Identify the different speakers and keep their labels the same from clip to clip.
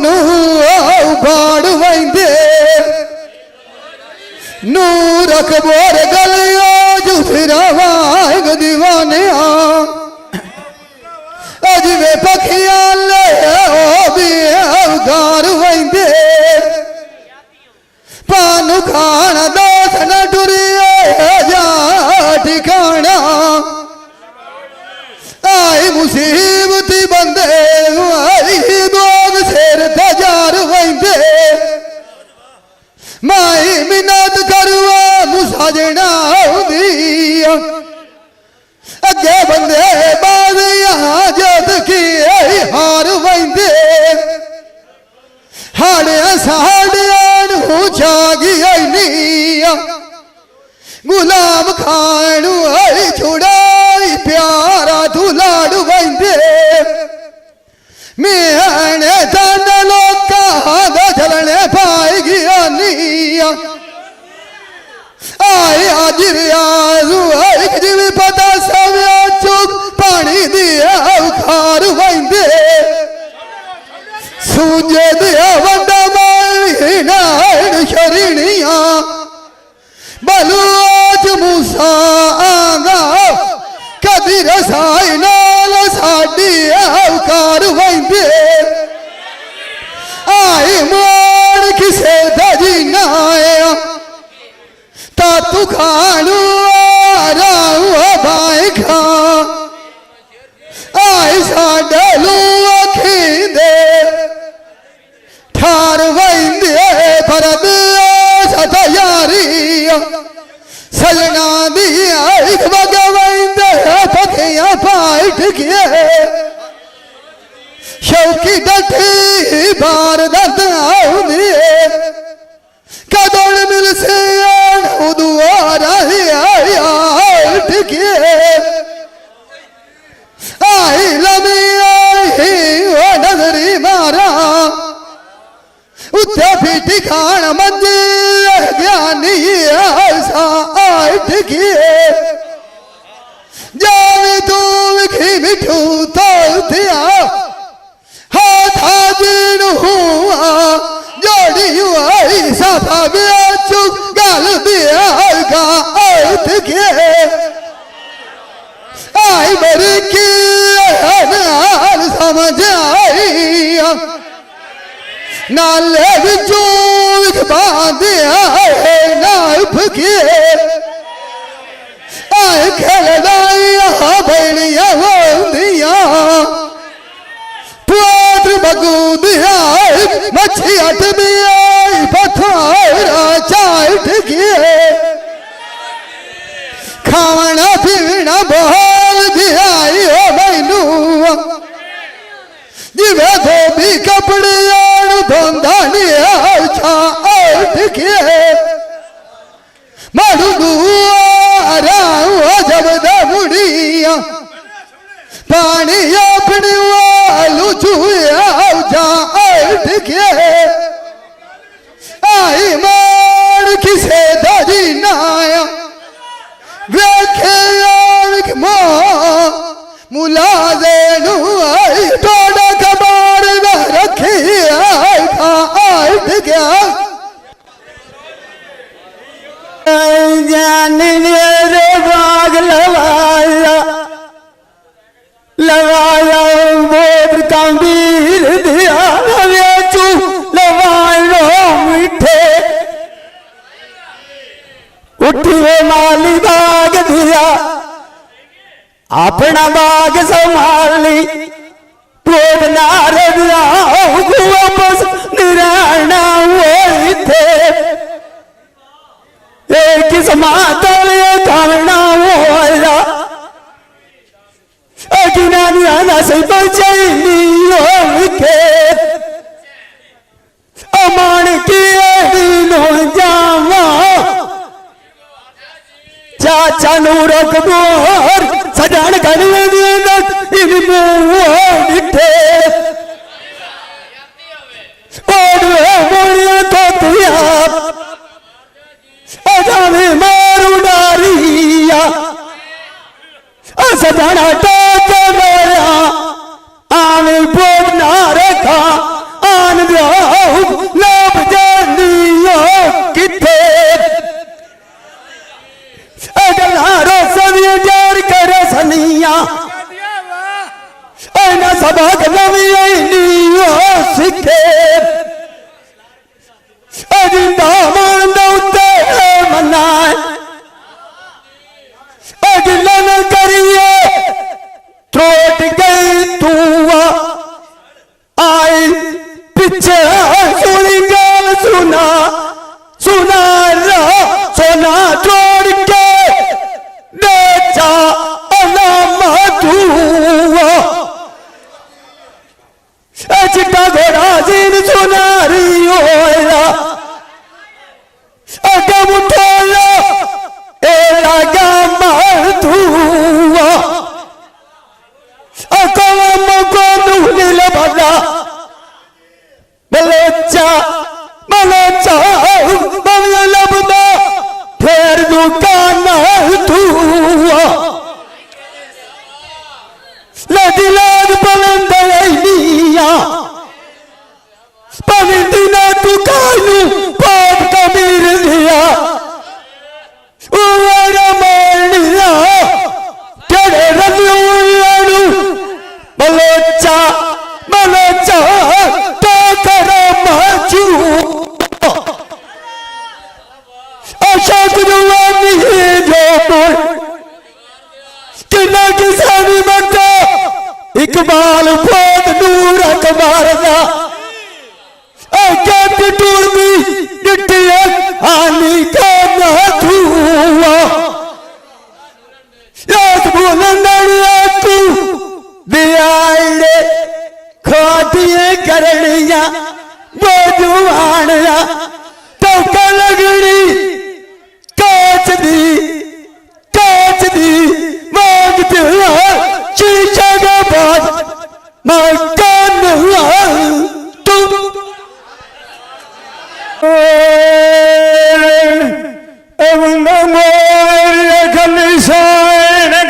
Speaker 1: नू बाड़ वंदे नूर अकबर गलिया जुफिरा वाग दीवाने अजवे पखिया ले भी अवगार वंदे पानु खाना दोस न टुरिए जा ठिकाना आई मुसीबती बंदे आई दोग शेर तजार वंदे माई मिन्नत करवा मुसाजना दिया अगे बंदे बाद यहाँ जद की हार वंदे हाड़े साड़ियान जागी निया गुलाम खानू आई छुड़ाई प्यारा तू लाड़ वंदे मैंने तन लोका चलने पाई गया निया आई आज रियाजू आई जिवी पता सब चुक पानी दिया खार वंदे सूझे दिया वंडा माई नाड़ शरणिया बलू आज मूसा आगा कदी रसाई नाल साडी अवकार वंदे आई मोड़ किसे दजी ना आया तातू खानू राऊ भाई खा आई साडे लू खींदे ठार वंदे भरद सतयारी सजना दिया एक बगवंदे पखिया पाइट किए शौकी डठी बार दर्द आउंदी कदोड़ मिल से दुआरा टिकिए आई लमी आई वो नजरी मारा उत्ते भी ठिकान मंदिर ज्ञानी ऐसा आई टिकिए जावे तू विखी मिठू तो थिया हाथ हाजिर हुआ जोड़ी हुआ साफा बेचू गल दिया गा आउट के आई मेरी की नाल समझ आई नाले बिचू बांधिया नाइफ के आई खेलदाइया भेड़िया होंदिया पुत्र बगू दिया मच्छी अट दिया पथरा चाट गए खाना पीना बोल दिया मैनू जिवे धोबी कपड़े धोंदा चाट गए मारू दुआरा जब दमुड़िया पानी अपने वालू चूया जाट गए आई मार किसे दजी नाया वेखे मुलाजे नू आई टोड़ा कबार रखी आई खाट गया
Speaker 2: जान मेरे बाग लवाया लवाया मोर कबीर दिया वेचू लवायो मिठे उठिए माली बाग दिया अपना बाग संभाली टोट नार दिया वापस निराना वो थे एक समातल करना होया अगिना से बचैनी के अमान की नो जावा चाचा नूर कबूर सजान करने इन मिठे और मोड़िया तो दिया अजाने मारू डारिया सजाना टोक गया आने बोल ना रखा आन सबक नवी सीखे अजिंदा मान दे मना अगिला न करिए त्रोट गई तू आई पीछे सुनी गल सुना सुना सोना जोड़ के बेचा अनामा तू चिट्टा घोड़ा जीन सुनारी होया अगे मुठोला ए लगा मार तू अकलम को नील बदा मलेचा मलेचा बंगला लबदा फिर दुकान तू लदी लाद बुलंद लिया पवित्रना तू कानू पाप कबीर लिया उवारा मानिया तेरे रंगू मलोचा मलोचा तो करो माचू अशोक रुवानी जो बोल किना किसानी मत इकबाल फोद नूर अकबर दा अजत टूरदी डिटिया आनी का ना धुआ याद बोलना तू दियाले खाटिए करनिया वो जुआनिया तो लगड़ी काच दी मांगते शीशा का बाज मकान हुआ तुम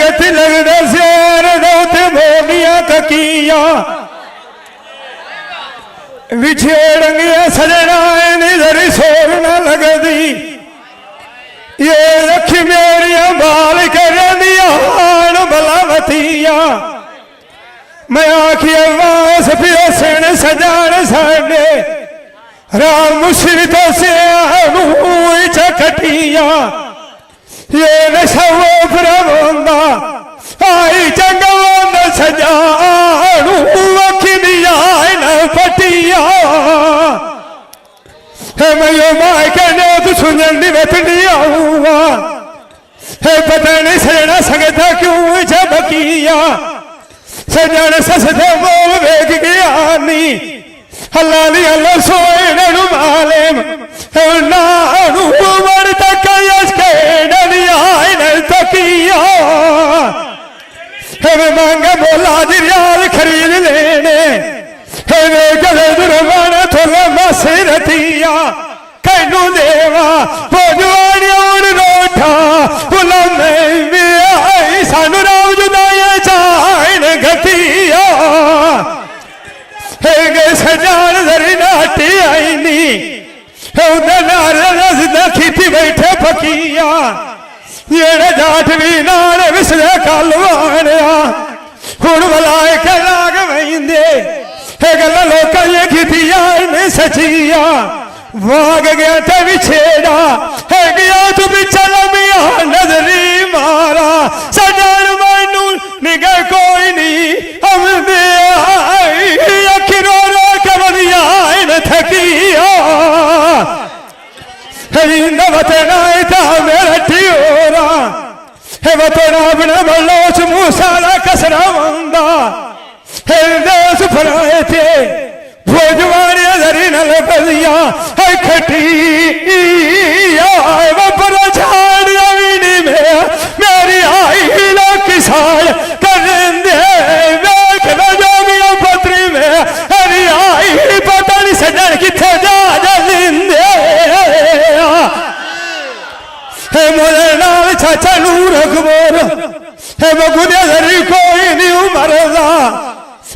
Speaker 2: गति लगदा शेर दौते बोलिया ककिया विछेड़ंगिया सजना निधर सोर न लगदी ये रख मेरिया बाल कर दिया बलावतिया मैं आखिया वास पियो सेन सजान साडे राम मुश्रित से चकटिया ये नशवो प्रबंदा आई चंगवंद सजानू अखिया न पटिया है मैं माय कहने तू सुनन दी वेतनिया हुआ है पता नहीं सजना संगता क्यों झबकिया सजन ससदे बोल वेग गया नी अल्लाह नी अल्लाह सोए ननु मालेम नानु उमर तक यस के डनिया न तकिया है मांगा बोला दियाल खरीद लेने है वे गले दुरवाना थोला मसरतिया कैनू देवा भोजवानी और रोठा बुला में भी आई सानू राव जुदाया चाइन घटिया है गे सजान दरी नाटी आई नी है उधर नारे रज़दा खीती बैठे फकिया ये जाट भी नारे विसरे कालवानिया हुण वलाए के लाग वैंदे है गल्ला लोका ये खीती आई में सचिया वाग गया ते विछेड़ा है गया तू बिचल मिया नजरी मारा सजान मैनू निगह कोई नहीं हम दे आई अखिरो रो कवलिया इन थकिया हरिंदा वतना था मेरा टियोरा है वतना बिना बलोच मूसाला कसरा वंदा है देश फराए थे भोजवानी धरी नल बलिया है खटिया पर झाड़ अवीनी में मेरी आई लो किसान कर दे वेख जोगिया पत्री में हरी आई पता नहीं सजन किथे जा लिंदे है मोरे नाल चाचा नूर अकबर है बगुदे धरी कोई नहीं मरदा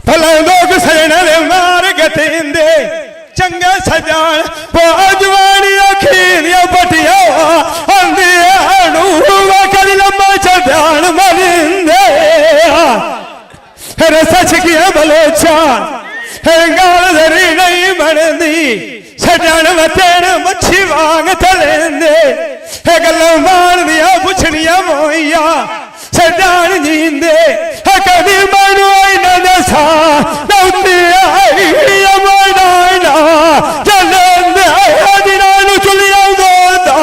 Speaker 2: भला लोग सजने मार गतेंदे चंगा सजान जवानी अखीरिया बटिया अंधी अणु कल लम्बा चढ़ान मरिंदे सच किया बलोचा गाल धरी नहीं बनती छड़न वतेन मच्छी वांग तलेंदे गलों मार दिया पुछड़िया मोइया छड़न जींदे कभी मनु आई न दसा नौती आई मना चलेंदे दिनानु चुलिया दोदा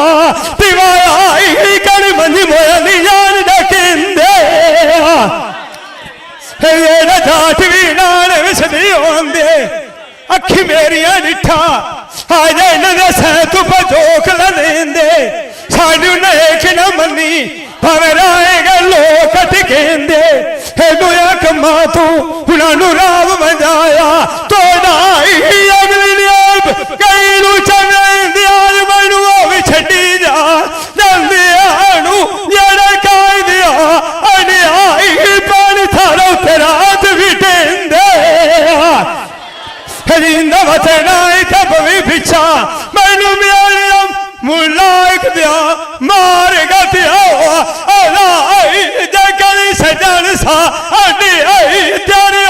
Speaker 2: दिवाया आई कर मंजी मोया दी जान डकेंदे ये जाट भी नाल विसदी होंदे अखी मेरिया निठा आज इन्हें सै तू जोक लेंदे सानू नेक न मनी भावे राएगा लोग टिकेंदे दुया कमा तू उन्होंने राव बजाया तो नाई अगली कई नू चलेंदे मैनू भी छड्डी जा जल्दी आनू जरा काई दिया अनियाई पानी थारो रात भी टेंदे हरिंदा वचना तब भी पिछा मैनू मियां मुलायक दिया मार गया आई जगली सजन सा अड्डी आई तेरे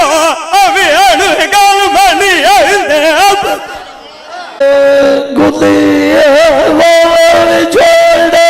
Speaker 2: अभी गल बनी
Speaker 3: गुली छोड़े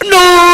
Speaker 3: No!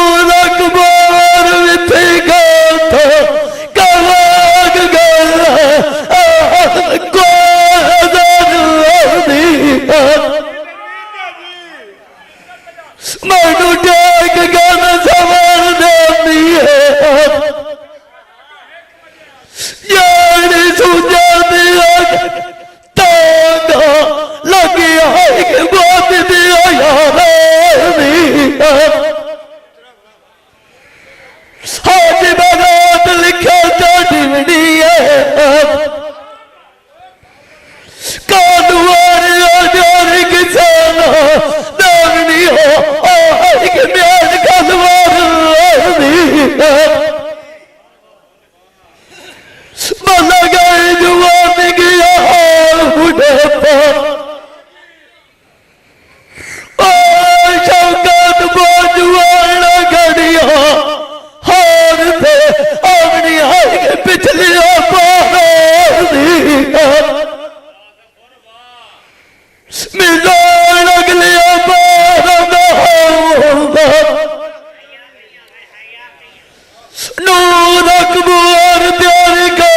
Speaker 3: नूर अकबर प्यारी का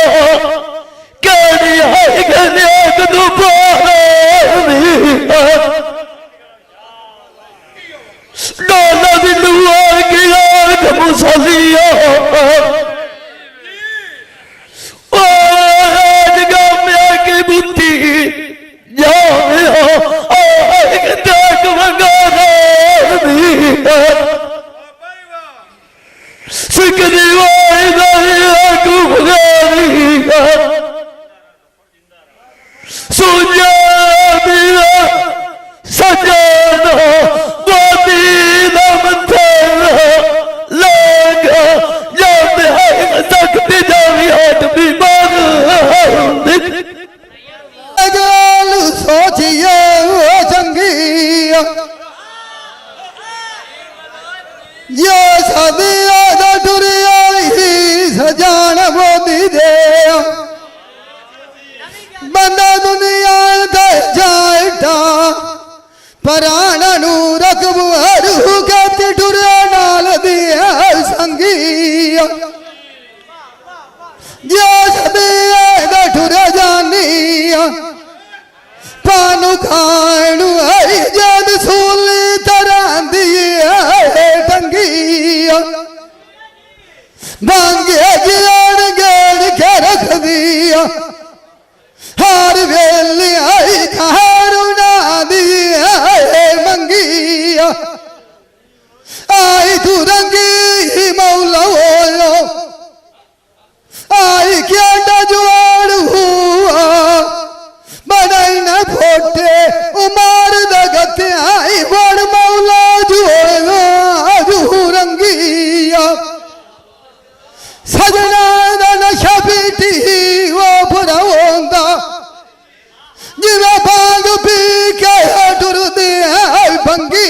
Speaker 3: कहनी है कहने एक दोबारा डाला भी लुआर की आंख मुसलिया की बुद्धि
Speaker 1: गल सोचिए चंगी ये सदिया टुरिया ही सजान मोदी दे बंदा दुनिया दे जाटा पराण नू रकबू हरू के टुरिया नाल दिया संगी ये सदिया टुरिया जानी पानु खाणु आई जद सूली तरह दिए टंगी भांगे जियान गेड़ के रख दिया हार वेली आई खारू ना दिए मंगी आई तू रंगी मौला हो आई क्या जुआड़ हुआ बनाई न फोटे उमार दगत आई बड़ मौला जू रंगिया सजना दा नशा पीटी वो बुरा होंदा जिवे भांग पी के टुर दे भंगी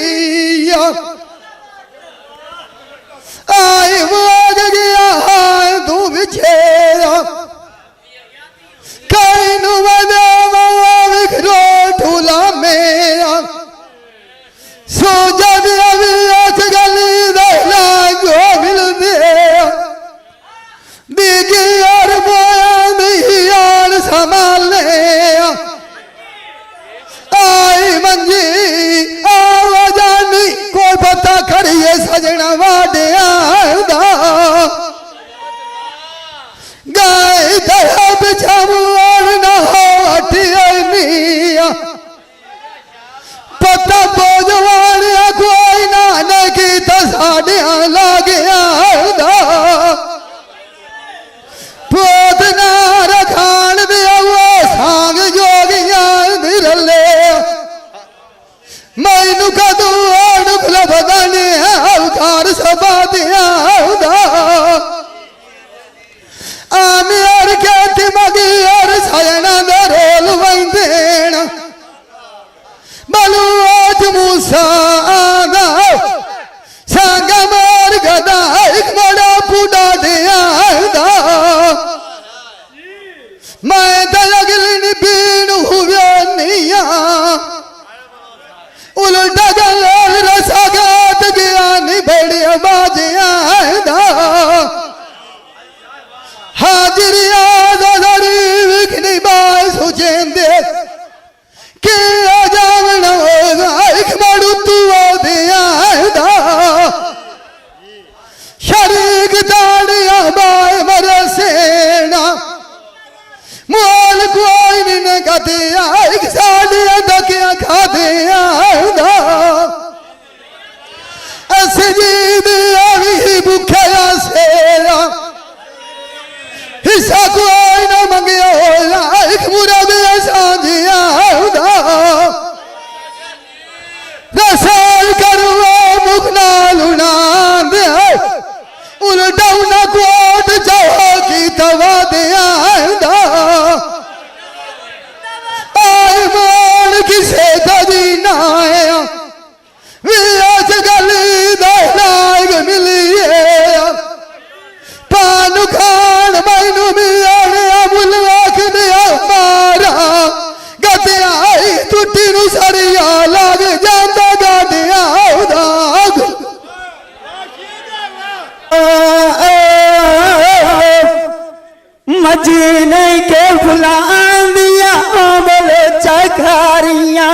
Speaker 4: फुलां दिया अमल चखारियां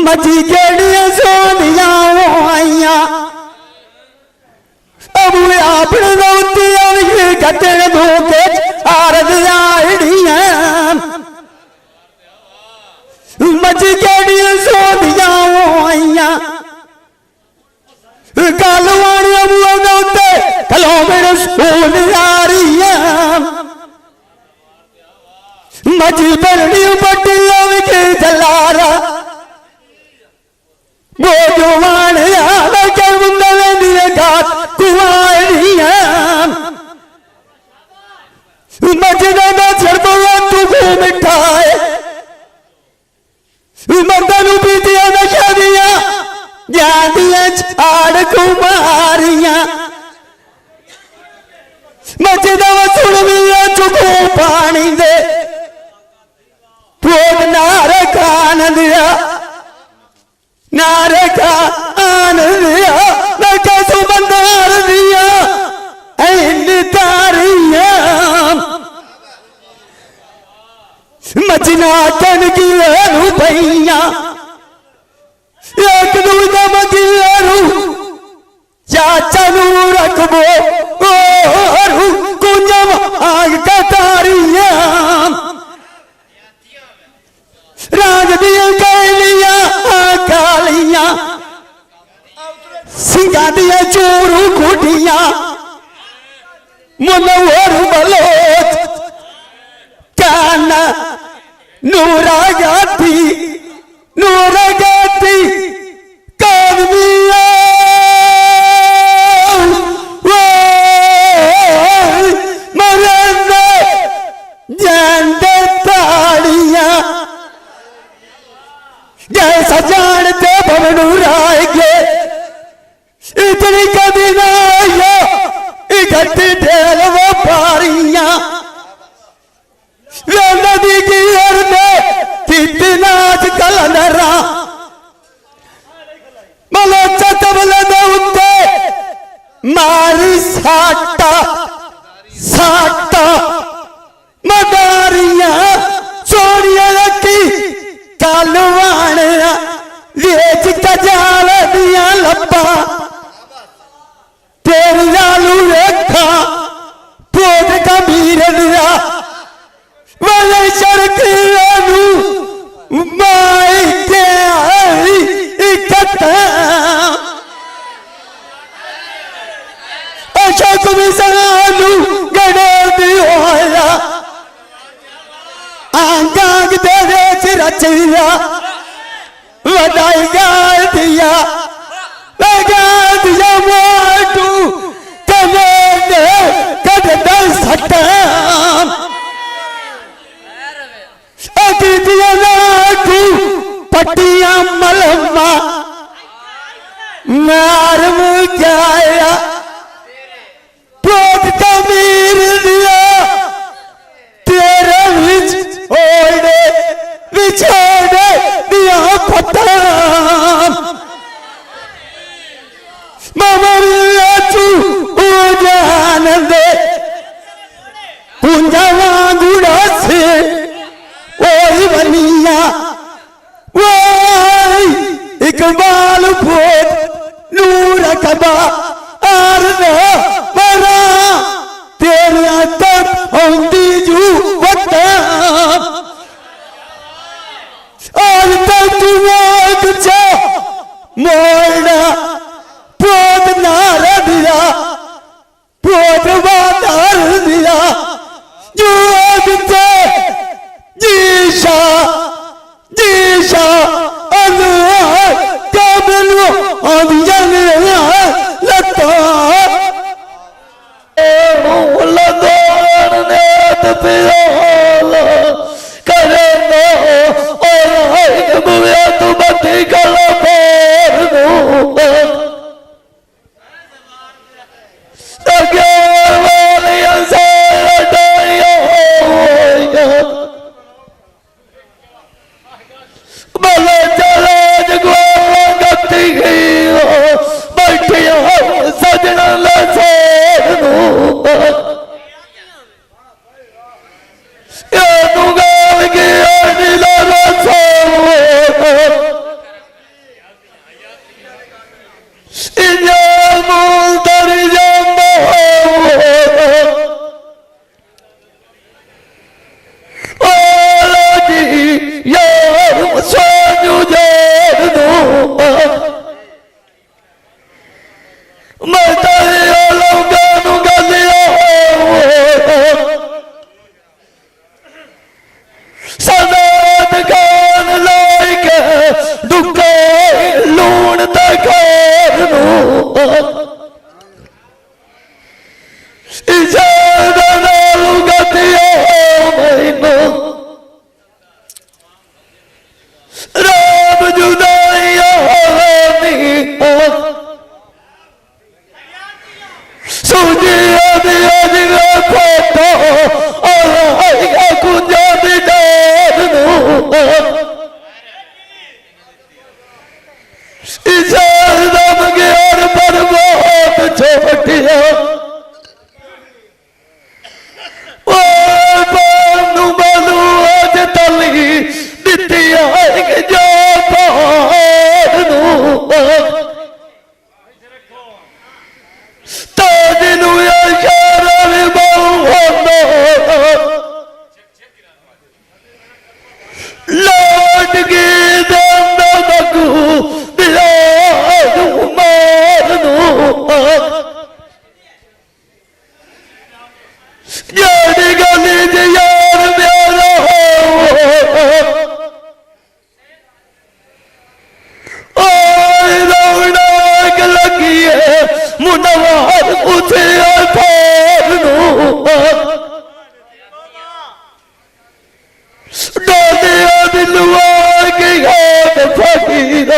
Speaker 4: मजी जेड़ियां सोनियां आईयां अब अपने दोती कटन धोखे आरद आड़ियां मजी जेड़ियां सोनियां आईयां गल वाणी अबुआ दोते कलो मेरे सोन यारियां मजी बरनी बटिया विखे जलारा वो जवान याद के मुंडल दिए घाट कुआरियां मजदा दा छड़बा तू को मिठाए मर्दन पीतिया नशा दिया जादिया छाड़ कुमारियां मजदा सुनविया चुको पानी दे भोग नारे खान दिया नारे खान दिया नका सुबंदार दिया ऐन तारियां मचना कन की रुपैया एक दूजा मगियारू चाचा नू रखबो ओरू कुंजम आग कतारियां राज दिया कैलिया कालिया सिंगा दिया चोरू कुटिया मनोहर बलोच काना नूरा गाती कादमिया मरन जानते ताड़ियां जैसा जानते भवनू राय के इतनी कभी ना इकट्ठी ढेल वो पारियां नदी की अरने कितना आजकल नरा मलोचा तबला दे उत्ते मारी साटा साटा मदारियां सोनिया रखी कालवाने वेच कजाल दिया लपा तेरी लालू रेखा पोट कबीर दिया वाले शर्कियानू माई के आई इकट्ठा अशोक मिसानू गणे दी होया आंगांग दे वेच रचिया वडाई गाल दिया मोटू कने दे कद दल सटा पटिया मलमा मार मुझाया पोत कबीर दिया तेरे बिछोड़े
Speaker 3: मैं तेरे लौंगा नू गलिया सदा दुकान लाई के दुके लूण ते खार नू इजादा नाल गलिया मैनू रब जुदाइया सूजिया दिया दिया फोटो आया कुंजा दी डाल दम गया पर बहुत छोटिया बालू अज तली दिती जो लौट के बगू मार यारी गली च यार प्यारा रौनक लगी है मुनवार उसे डोलिया दिलवा की घाट फकीर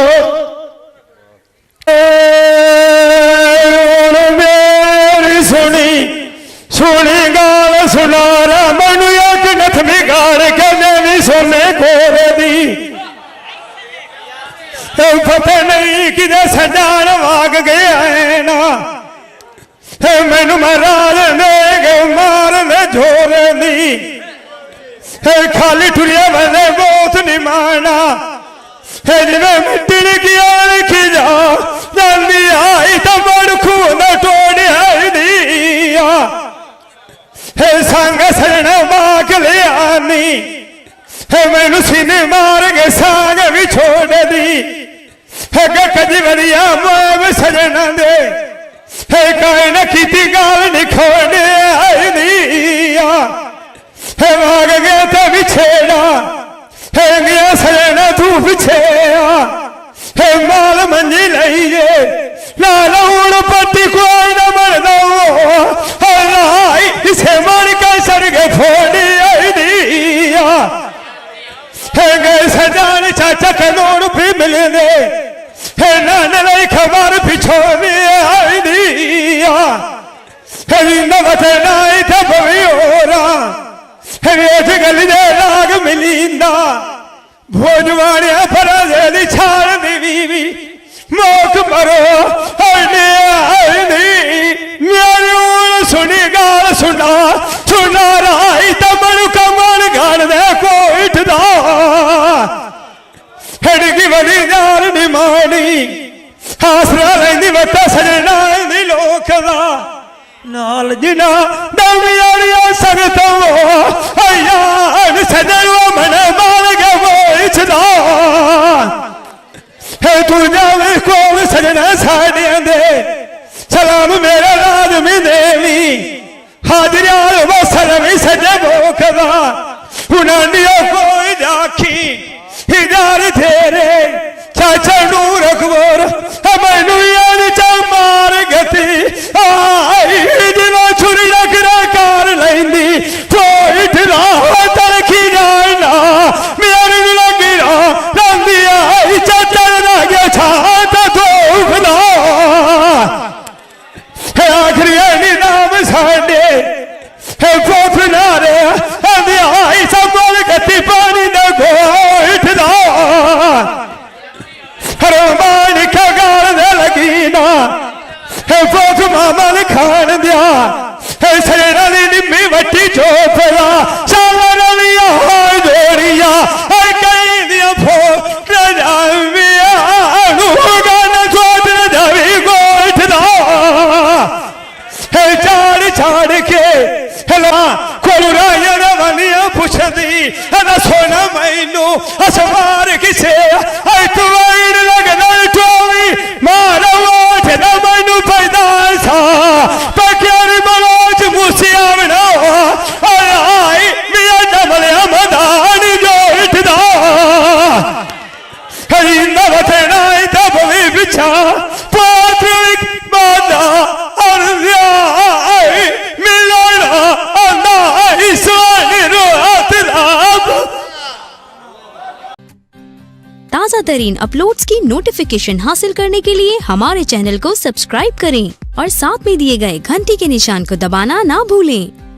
Speaker 2: मेरी सुनी सुनी गाल सुना रा मैनू एक नथ बिगाड़ के देनी सोने कोरे दी पता नहीं किधर सजान वाग गया है ना मैनू महाराज ने मार ले झोरे दी खाली टुरिया बने बहुत नहीं माना जिन्हें मिट्टी लिखिया लिखी जा जल्दी आई तो बड़ खून टोड़ दिया संग सजना माक ले आनी मैनू सीने मार के सांग भी छोड़ दी कजी वरिया मां सजना दे काई न की गाल निखोने आई दिया भाग गया तो बिछेड़ा गया सजना तू बिछेड़ा माल मंजी लीए लाल हूं पति कोई न मर दो इसे मर के सर के फोड़ी आई दिया गए सजान चाचा के लोड़ भी मिलने नान लाई खबर पिछोड़ी आई दिया नई थे बवी हो रहा गली दे लाग मिलींदा भोजवाड़िया फरा दे छाड़ दी मोक मरो मेरी सुनी गाल सुना सुना राई तमन कमल गाल दे कोठदा हड़की बड़ी नाल निमानी आसरा रही बता सजना दी लोक दा नाल जिना दमियारिया संगतो सजनवा मन मार के बोचदा तू जावे कोल सजना साड़िया दे सलाम मेरा लाजमी देवी हाजरिया वसल भी सजे बोकदा उन्होंने कोई जाखी हिजार तेरे चाचा नूर अकबर मैनू यार चा मार गति आई जिला छुरी रखना कार लेंदी कोई ठला तलखी जाना मेरे लगी रंदी आई चाचा लगे छात धोखदा आखिरी नाम साडे पोथ नारे आई सब गति पानी न गोठदा हरमान का गाल दे लगी ना पोथ मामा ने खान दिया सजना दी निम्मी वटी चोपड़ा साला नलिया जोड़िया कई दिया फो जाविया गाना सोच जावी गोठदा चाड़ चाड़ के कोलराया रवानिया पुछदी सोना मैनू असमार किसे तू लगना टोवी मारा मैनू पैदा विछा पात्रिक बाधा अर्ध्याय मिलाना अनाई स्वानि रोत राम।
Speaker 5: ताज़ा तरीन अपलोड्स की नोटिफिकेशन हासिल करने के लिए हमारे चैनल को सब्सक्राइब करें और साथ में दिए गए घंटी के निशान को दबाना ना भूलें।